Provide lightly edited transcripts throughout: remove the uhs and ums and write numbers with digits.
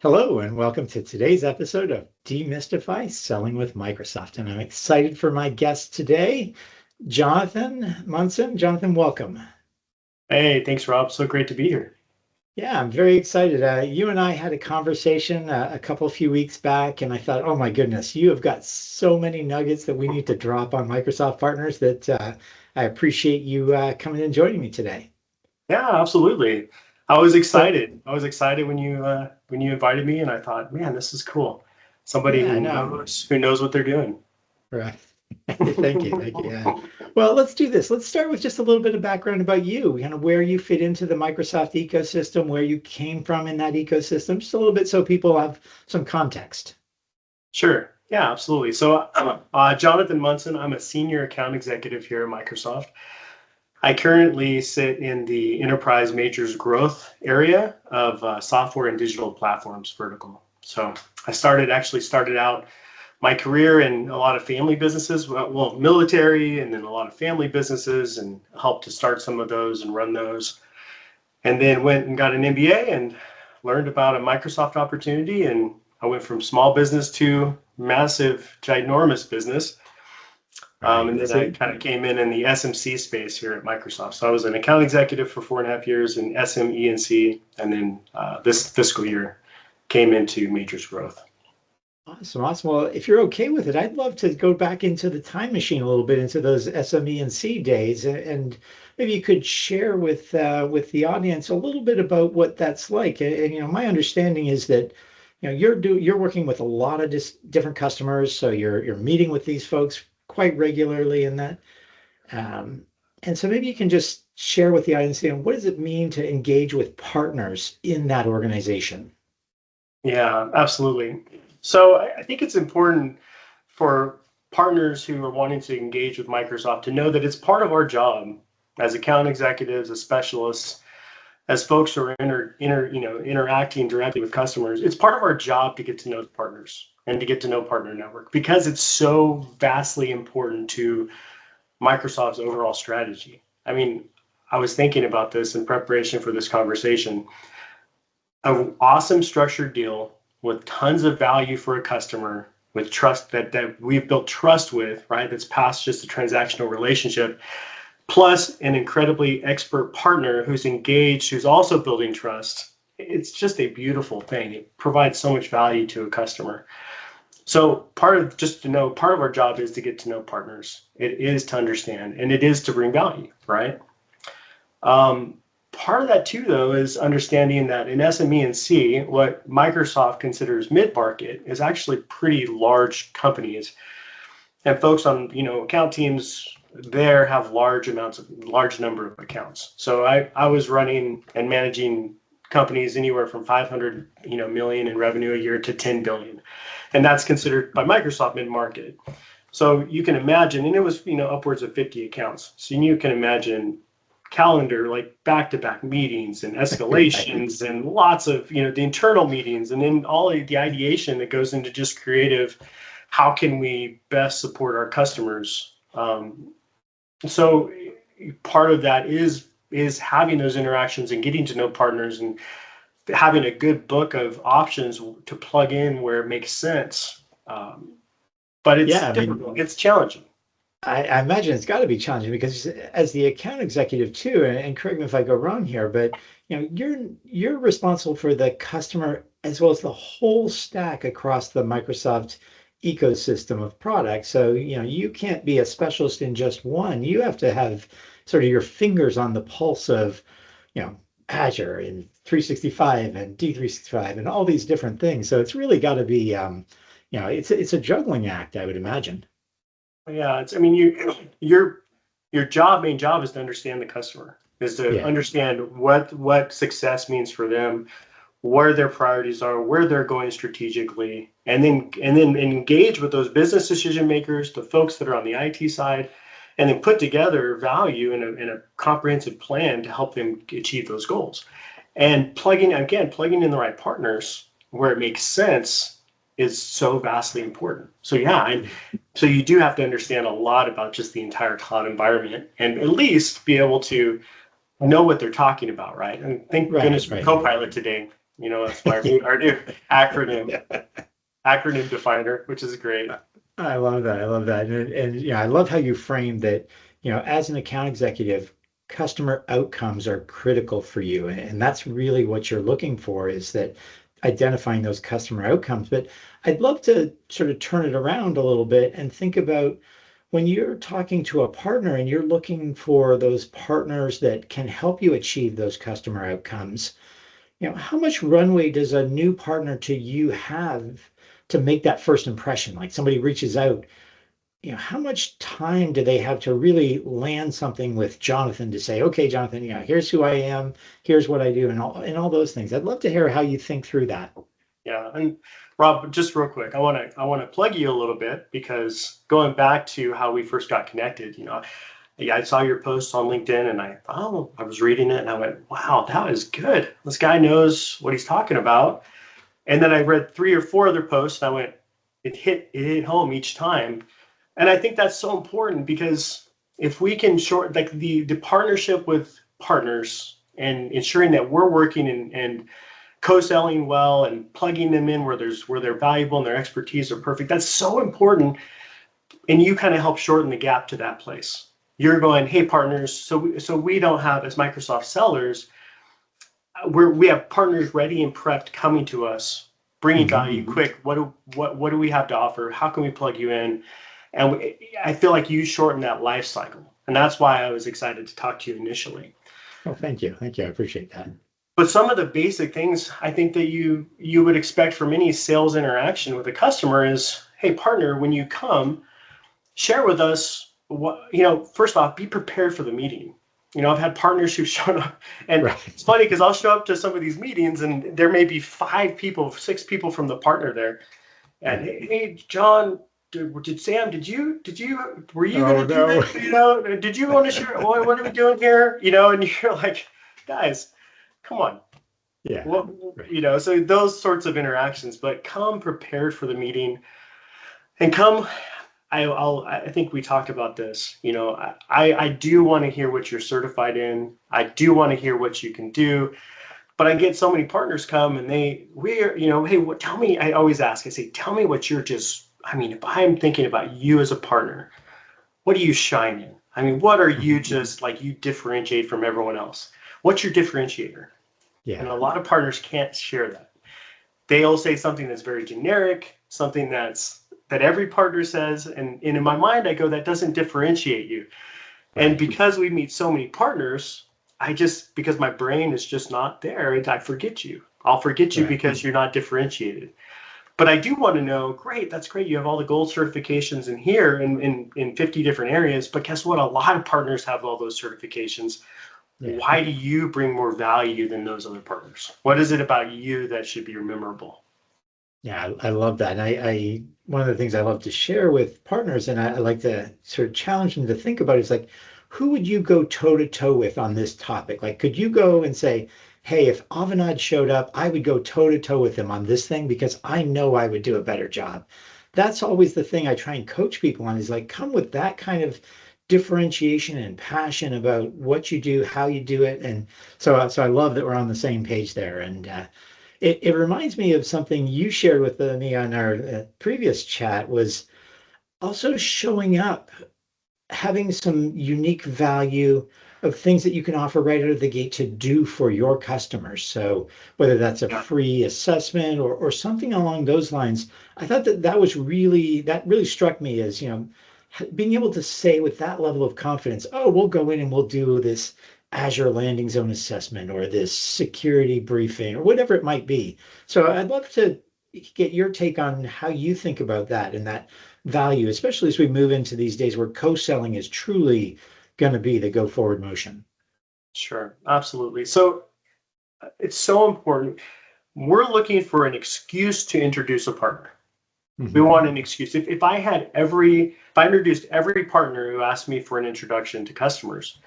Hello, and welcome to today's episode of Demystify Selling with Microsoft. And I'm excited for my guest today, Jonathan Munson. Jonathan, welcome. Hey, thanks, Rob. So great to be here. Yeah, I'm very excited. You and I had a conversation a few weeks back, and I thought, oh my goodness, you have got so many nuggets that we need to drop on Microsoft partners that I appreciate you coming and joining me today. Yeah, absolutely. I was excited. When you invited me, and I thought, man, this is cool. Somebody who knows what they're doing. Right. Thank you. Yeah. Well, let's do this. Let's start with just a little bit of background about you, kind of where you fit into the Microsoft ecosystem, where you came from in that ecosystem, just a little bit so people have some context. Sure. Yeah, absolutely. So, Jonathan Munson, I'm a senior account executive here at Microsoft. I currently sit in the enterprise majors growth area of software and digital platforms vertical. So I started out my career in a lot of family businesses, well, military, and then a lot of family businesses, and helped to start some of those and run those. And then went and got an MBA and learned about a Microsoft opportunity. And I went from small business to massive, ginormous business. And then I kind of came in the SMC space here at Microsoft. So I was an account executive for 4.5 years in SME&C, and then this fiscal year came into majors growth. Awesome. Well, if you're okay with it, I'd love to go back into the time machine a little bit, into those SME&C days, and maybe you could share with the audience a little bit about what that's like. And my understanding is that you're working with a lot of different customers, so you're meeting with these folks quite regularly in that. And so maybe you can just share with the audience, what does it mean to engage with partners in that organization? Yeah, absolutely. So I think it's important for partners who are wanting to engage with Microsoft to know that it's part of our job as account executives, as specialists, as folks who are interacting directly with customers. It's part of our job to get to know partners and to get to know partner network, because it's so vastly important to Microsoft's overall strategy. I mean, I was thinking about this in preparation for this conversation. An awesome structured deal with tons of value for a customer, with trust that we've built trust with, right? That's past just a transactional relationship, plus an incredibly expert partner who's engaged, who's also building trust. It's just a beautiful thing. It provides so much value to a customer. So part of our job is to get to know partners. It is to understand, and it is to bring value, right? Part of that too, though, is understanding that in SME&C, what Microsoft considers mid-market is actually pretty large companies, and folks on account teams there have large number of accounts. So I was running and managing companies anywhere from 500 million in revenue a year to 10 billion, and that's considered by Microsoft mid-market. So you can imagine, and it was upwards of 50 accounts. So you can imagine calendar, like back-to-back meetings and escalations and lots of the internal meetings, and then all of the ideation that goes into just creative. How can we best support our customers? So part of that is having those interactions and getting to know partners and having a good book of options to plug in where it makes sense. But it's difficult. It's challenging. I imagine it's got to be challenging, because as the account executive too, and correct me if I go wrong here, but you're responsible for the customer as well as the whole stack across the Microsoft ecosystem of products. So you can't be a specialist in just one. You have to have sort of your fingers on the pulse of Azure and 365 and D365 and all these different things. So it's really got to be it's a juggling act, I would imagine. Yeah, your main job is to understand the customer, is to understand what success means for them, where their priorities are, where they're going strategically, and then engage with those business decision makers, the folks that are on the IT side, and then put together value in a comprehensive plan to help them achieve those goals. And plugging in the right partners where it makes sense is so vastly important. So yeah, and so you do have to understand a lot about just the entire cloud environment and at least be able to know what they're talking about, right? And thank Right, goodness for right. Copilot today. That's my Yeah. our new acronym definer, which is great. I love that. I love that. And yeah, I love how you framed that, as an account executive, customer outcomes are critical for you. And that's really what you're looking for is that identifying those customer outcomes. But I'd love to sort of turn it around a little bit and think about when you're talking to a partner and you're looking for those partners that can help you achieve those customer outcomes, how much runway does a new partner to you have to make that first impression? Like somebody reaches out, how much time do they have to really land something with Jonathan to say, okay, Jonathan, here's who I am, here's what I do, and all those things. I'd love to hear how you think through that. Yeah, and Rob, just real quick, I want to plug you a little bit because going back to how we first got connected, yeah, I saw your post on LinkedIn and I was reading it and I went, wow, that is good. This guy knows what he's talking about. And then I read 3 or 4 other posts and I went, it hit home each time. And I think that's so important because if we can short like the partnership with partners and ensuring that we're working and co-selling well and plugging them in where they're valuable and their expertise are perfect, that's so important. And you kind of help shorten the gap to that place. You're going, hey partners, so we don't have as Microsoft sellers, we have partners ready and prepped coming to us, bringing value Mhm. quick. What do we have to offer? How can we plug you in? And I feel like you shorten that life cycle, and that's why I was excited to talk to you initially. Oh, thank you. Thank you. I appreciate that. But some of the basic things I think that you would expect from any sales interaction with a customer is, hey partner, when you come, share with us what, first off, be prepared for the meeting. I've had partners who've shown up, and Right. it's funny because I'll show up to some of these meetings and there may be 5 people, 6 people from the partner there. And Yeah. hey, John, did Sam, were you Oh going to do no. this? Did you want to share? What are we doing here? And you're like, guys, come on. Yeah. What, Right. so those sorts of interactions, but come prepared for the meeting and come I think we talked about this. I do want to hear what you're certified in. I do want to hear what you can do. But I get so many partners come and hey, tell me. I always ask. I say, tell me what you're just. I mean, if I'm thinking about you as a partner, what do you shine in? I mean, what are you Mhm. just like you differentiate from everyone else? What's your differentiator? And a Yeah. lot of partners can't share that. They'll say something that's very generic, something that every partner says, and in my mind I go, that doesn't differentiate you. And Right. because we meet so many partners, because my brain is just not there, I forget you. I'll forget you Right. because you're not differentiated. But I do want to know, great, that's great. You have all the gold certifications in here in 50 different areas. But guess what? A lot of partners have all those certifications. Yeah. Why do you bring more value than those other partners? What is it about you that should be memorable? Yeah, I love that. And one of the things I love to share with partners, and I like to sort of challenge them to think about is like, who would you go toe to toe with on this topic? Like, could you go and say, hey, if Avanad showed up, I would go toe to toe with him on this thing because I know I would do a better job. That's always the thing I try and coach people on is like, come with that kind of differentiation and passion about what you do, how you do it. And so I love that we're on the same page there. And it reminds me of something you shared with me on our previous chat was also showing up, having some unique value of things that you can offer right out of the gate to do for your customers. So whether that's a Yeah, free assessment or something along those lines, I thought that really struck me as, being able to say with that level of confidence, oh, we'll go in and we'll do this Azure landing zone assessment or this security briefing or whatever it might be. So I'd love to get your take on how you think about that and that value, especially as we move into these days where co-selling is truly going to be the go forward motion. sure, absolutely. So it's so important. We're looking for an excuse to introduce a partner. We Mhm. want an excuse. If I introduced every partner who asked me for an introduction to customers,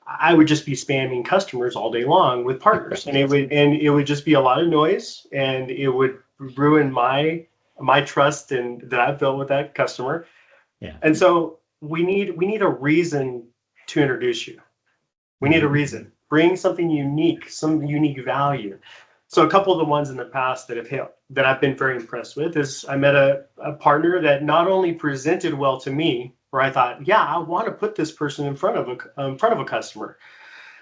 I would just be spamming customers all day long with partners, and Right. it would just be a lot of noise, and it would ruin my trust and that I've built with that customer. Yeah. And so we need a reason to introduce you. We need a Mhm. reason. Bring something unique, some unique value. So a couple of the ones in the past that have helped, that I've been very impressed with is I met a partner that not only presented well to me, where I thought, yeah, I want to put this person in front of a customer.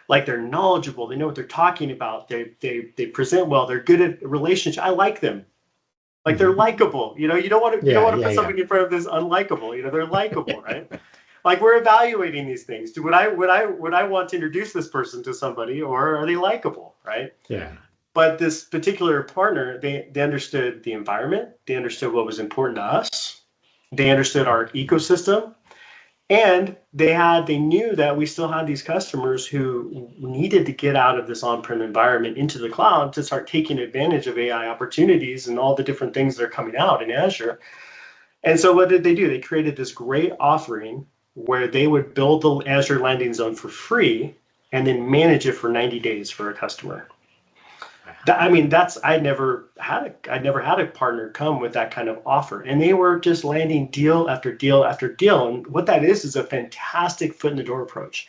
Like they're knowledgeable, they know what they're talking about, they present well, they're good at relationship. I like them. Like they're Mhm. likable. You don't Yeah, want to yeah, put yeah. somebody in front of this unlikable. They're likable, right? Like we're evaluating these things. Would I want to introduce this person to somebody, or are they likable, right? Yeah. But this particular partner, they understood the environment, they understood what was important to us, they understood our ecosystem, and they knew that we still had these customers who needed to get out of this on-prem environment into the cloud to start taking advantage of AI opportunities and all the different things that are coming out in Azure. And so what did they do? They created this great offering where they would build the Azure landing zone for free and then manage it for 90 days for a customer. Wow. I mean, that's I never had a partner come with that kind of offer, and they were just landing deal after deal after deal. And what that is a fantastic foot in the door approach.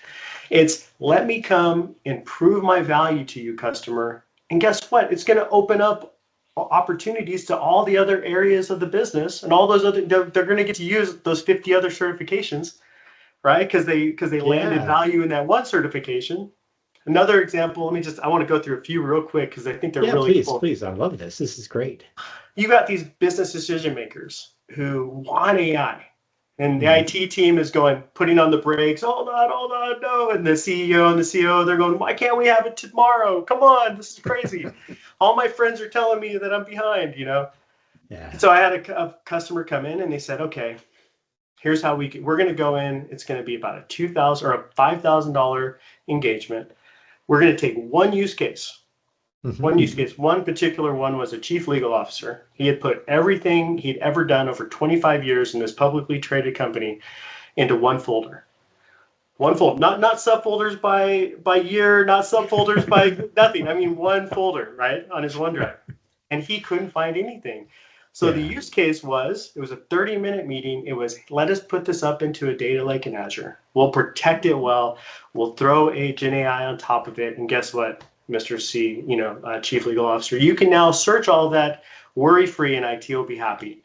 It's let me come and prove my value to you, customer, and guess what? It's going to open up opportunities to all the other areas of the business, and all those other they're going to get to use those 50 other certifications, right? Because they landed Yeah. value in that one certification. Another example, I want to go through a few real quick because I think they're Yeah, really please, cool. please. I love this. This is great. You got these business decision makers who want AI, and the Mhm. IT team is putting on the brakes. Hold on, no. And the CEO and the COO, they're going, why can't we have it tomorrow? Come on, this is crazy. All my friends are telling me that I'm behind. Yeah. So I had a customer come in and they said, okay, here's how we're going to go in. It's going to be about a $2,000 or a $5,000 engagement. We're going to take one use case. Mhm. One use case, one particular one was a chief legal officer. He had put everything he'd ever done over 25 years in this publicly traded company into one folder. One folder, not subfolders by year, not subfolders by nothing. I mean, one folder, right, on his OneDrive. And he couldn't find anything. So the Yeah. use case it was a 30-minute meeting. It was, let us put this up into a data lake in Azure. We'll protect it well. We'll throw a Gen AI on top of it. And guess what, Mr. C, Chief Legal Officer, you can now search all of that worry-free and IT will be happy.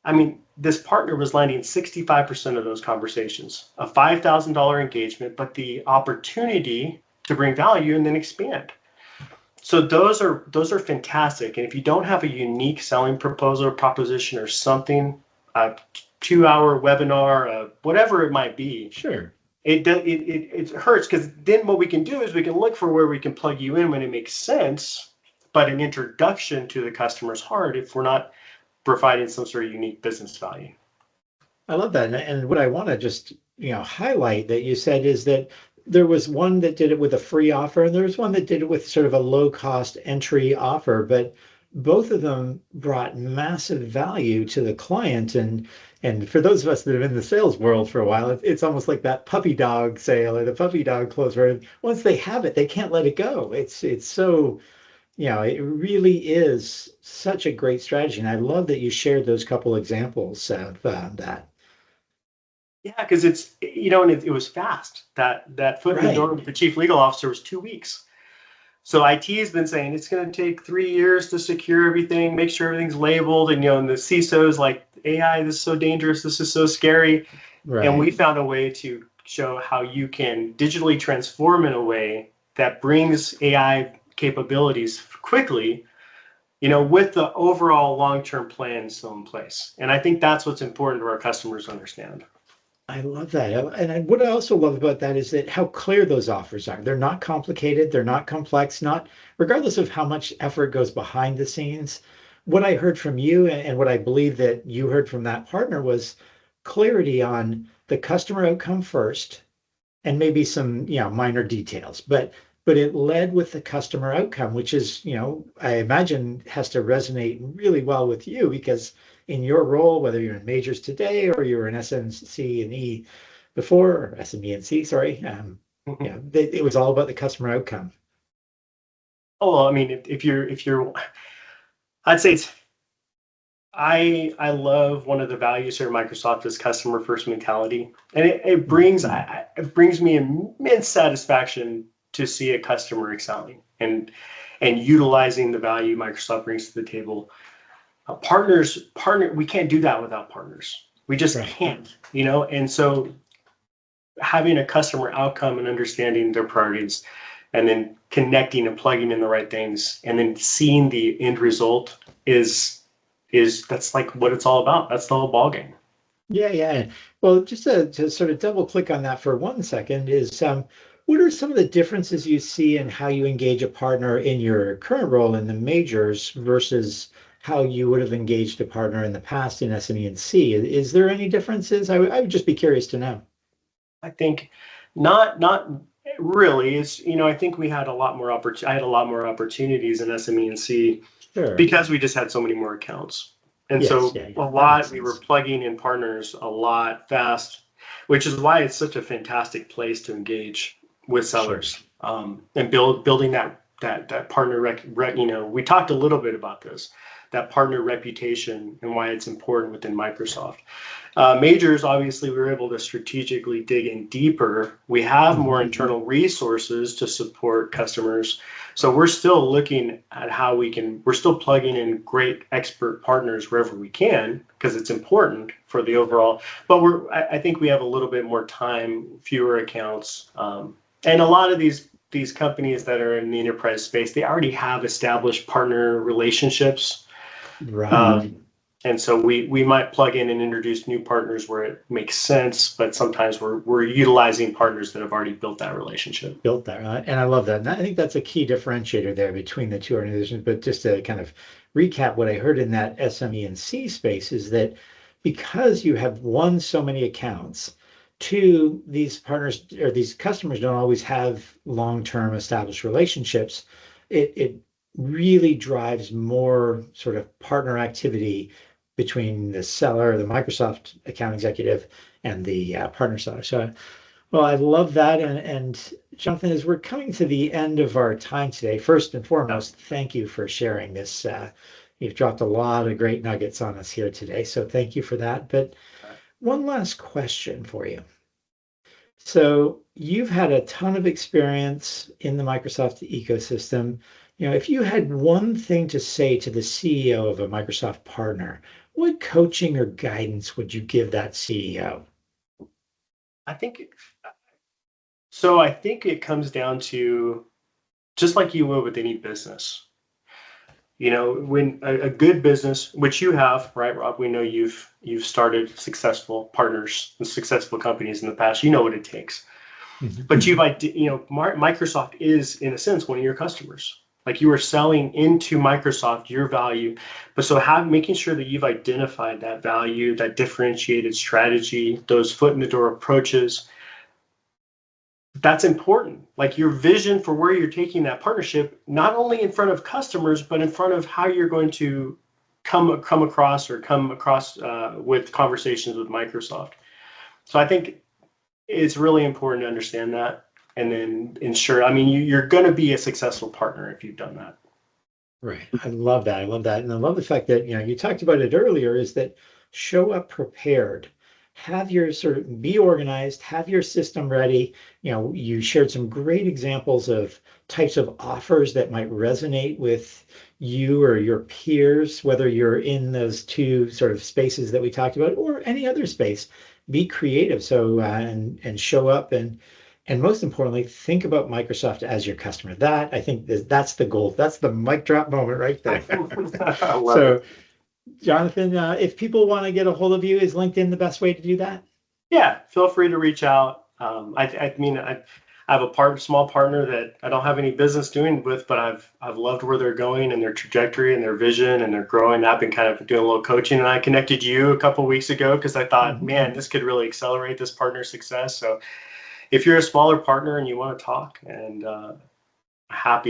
I mean, this partner was landing 65% of those conversations, a $5,000 engagement, but the opportunity to bring value and then expand. So those are fantastic. And if you don't have a unique selling proposal or proposition or something, a 2-hour webinar, whatever it might be, Sure. it hurts because then what we can do is we can look for where we can plug you in when it makes sense, but an introduction to the customer's heart if we're not providing some sort of unique business value. I love that. And what I want to just, highlight that you said is that there was one that did it with a free offer and there was one that did it with sort of a low cost entry offer, but both of them brought massive value to the client. And for those of us that have been in the sales world for a while, it's almost like that puppy dog sale or the puppy dog close where once they have it, they can't let it go. It's so, it really is such a great strategy. And I love that you shared those couple examples of that. Yeah, because and it was fast. That foot in the Right. door with the chief legal officer was 2 weeks. So IT has been saying it's going to take 3 years to secure everything, make sure everything's labeled, and the CISO's like AI, this is so dangerous, this is so scary, and we Right. found a way to show how you can digitally transform in a way that brings AI capabilities quickly, with the overall long-term plan still in place. And I think that's what's important to our customers to understand. I love that. What I also love about that is that how clear those offers are. They're not complicated, they're not complex, not regardless of how much effort goes behind the scenes. What I heard from you and what I believe that you heard from that partner was clarity on the customer outcome first and maybe some, minor details. But but it led with the customer outcome, which is, I imagine has to resonate really well with you because in your role, whether you're in majors today or you're in SMC and E before, or SME and C, sorry, it was all about the customer outcome. Oh, well, I mean, if you're, I'd say it's I love one of the values here at Microsoft is customer first mentality, and it brings me immense satisfaction to see a customer excelling and utilizing the value Microsoft brings to the table. We can't do that without partners. We just Right. can't, and so having a customer outcome and understanding their priorities and then connecting and plugging in the right things and then seeing the end result is that's like what it's all about. That's the whole ball game. Yeah, yeah. Well, just to sort of double click on that for 1 second is what are some of the differences you see in how you engage a partner in your current role in the majors versus how you would have engaged a partner in the past in SME and C? Is there any differences? I would just be curious to know. I think not really. I think we had a lot more I had a lot more opportunities in SME&C Sure. because we just had so many more accounts. And Yes, so yeah, a yeah. That makes lot we were sense. plugging in partners a lot fast, which is why it's such a fantastic place to engage with Sure. sellers, and building that partner we talked a little bit about this, that partner reputation and why it's important within Microsoft. Majors, obviously, we were able to strategically dig in deeper. We have more Mhm. internal resources to support customers. So we're still looking at we're still plugging in great expert partners wherever we can because it's important for the overall. But I think we have a little bit more time, fewer accounts. And a lot of these companies that are in the enterprise space, they already have established partner relationships. Right. And so we might plug in and introduce new partners where it makes sense, but sometimes we're utilizing partners that have already built that relationship. Built that, and I love that. And I think that's a key differentiator there between the two organizations. But just to kind of recap what I heard in that SME and C space is that because you have one, so many accounts, two, these partners or these customers don't always have long-term established relationships. It really drives more sort of partner activity between the seller, the Microsoft account executive, and the partner seller. So well, I love that. And Jonathan, as we're coming to the end of our time today, first and Yeah. foremost, thank you for sharing this. You've dropped a lot of great nuggets on us here today. So thank you for that. But one last question for you. So you've had a ton of experience in the Microsoft ecosystem. If you had one thing to say to the CEO of a Microsoft partner, what coaching or guidance would you give that CEO? I think so. I think it comes down to just like you would with any business. When a good business, which you have, right, Rob? We know you've started successful partners and successful companies in the past. You know what it takes. But Microsoft is, in a sense, one of your customers. Like you are selling into Microsoft your value, but so making sure that you've identified that value, that differentiated strategy, those foot in the door approaches, that's important. Like your vision for where you're taking that partnership, not only in front of customers, but in front of how you're going to come across with conversations with Microsoft. So I think it's really important to understand that and then ensure. I mean, you're going to be a successful partner if you've done that. Right. I love that. I love that. And I love the fact that, you talked about it earlier is that show up prepared. Have your sort of be organized, have your system ready. You shared some great examples of types of offers that might resonate with you or your peers, whether you're in those two sort of spaces that we talked about or any other space. Be creative. So and show up and most importantly, think about Microsoft as your customer. That I think that's the goal. That's the mic drop moment right there. I love So, it. Jonathan, if people want to get a hold of you, is LinkedIn the best way to do that? Yeah, feel free to reach out. I mean, I have a small partner that I don't have any business doing with, but I've loved where they're going and their trajectory and their vision and they're growing. I've been kind of doing a little coaching, and I connected you a couple of weeks ago because I thought, Mhm. man, this could really accelerate this partner success. So if you're a smaller partner and you want to talk and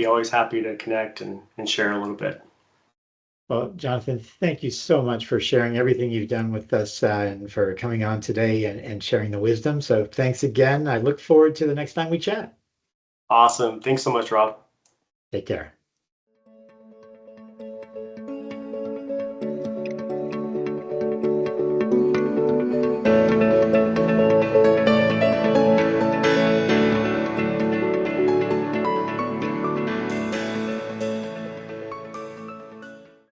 always happy to connect and share a little bit. Well, Jonathan, thank you so much for sharing everything you've done with us and for coming on today and sharing the wisdom. So thanks again. I look forward to the next time we chat. Awesome. Thanks so much, Rob. Take care.